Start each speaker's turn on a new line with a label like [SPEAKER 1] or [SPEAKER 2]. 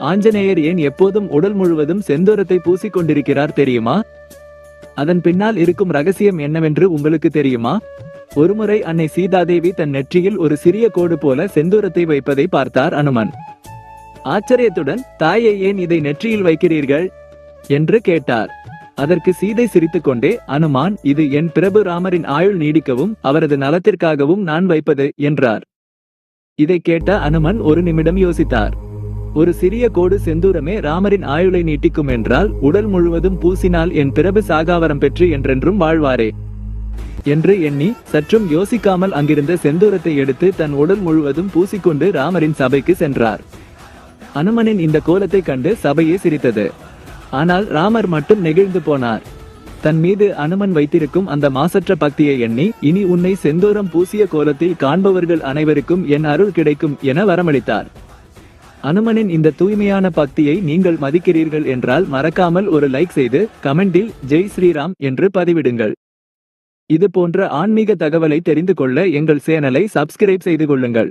[SPEAKER 1] ஆஞ்சநேயர் ஏன் எப்போதும் உடல் முழுவதும் செந்தூரத்தை பூசிக் கொண்டிருக்கிறார் தெரியுமா? அதன் பின்னால் இருக்கும் ரகசியம் என்னவென்று உங்களுக்கு தெரியுமா? ஒருமுறை அன்னை சீதாதேவி தன் நெற்றியில் ஒரு சிறிய கோடு போல செந்தூரத்தை வைப்பதை பார்த்தார் அனுமன். ஆச்சரியத்துடன், தாயே, ஏன் இதை நெற்றியில் வைக்கிறீர்கள் என்று கேட்டார். அதற்கு சீதை சிரித்துக்கொண்டே, அனுமான், இது என் பிரபு ராமரின் ஆயுள் நீடிக்கவும் அவரது நலத்திற்காகவும் நான் வைப்பது என்றார். இதை கேட்ட அனுமன் ஒரு நிமிடம் யோசித்தார். ஒரு சிறிய கோடு செந்தூரமே ராமரின் ஆயுளை நீட்டிக்கும் என்றால், உடல் முழுவதும் பூசினால் என் பிரபு சாகாவரம் பெற்று என்றென்றும் வாழ்வாரே என்று எண்ணி சற்றும் யோசிக்காமல் அங்கிருந்த செந்தூரத்தை எடுத்து தன் உடல் முழுவதும் பூசிக்கொண்டு ராமரின் சபைக்கு சென்றார். அனுமனின் இந்த கோலத்தை கண்டு சபையே சிரித்தது. ஆனால் ராமர் மட்டும் நெகிழ்ந்து போனார். தன் மீது அனுமன் வைத்திருக்கும் அந்த மாசற்ற பக்தியை எண்ணி, இனி உன்னை செந்தூரம் பூசிய கோலத்தில் காண்பவர்கள் அனைவருக்கும் என் அருள் கிடைக்கும் என வரமளித்தார். அனுமனின் இந்த தூய்மையான பக்தியை நீங்கள் மதிக்கிறீர்கள் என்றால் மறக்காமல் ஒரு லைக் செய்து கமெண்டில் ஜெய் ஸ்ரீராம் என்று பதிவிடுங்கள். இது போன்ற ஆன்மீக தகவலை தெரிந்து கொள்ள எங்கள் சேனலை சப்ஸ்கிரைப் செய்து கொள்ளுங்கள்.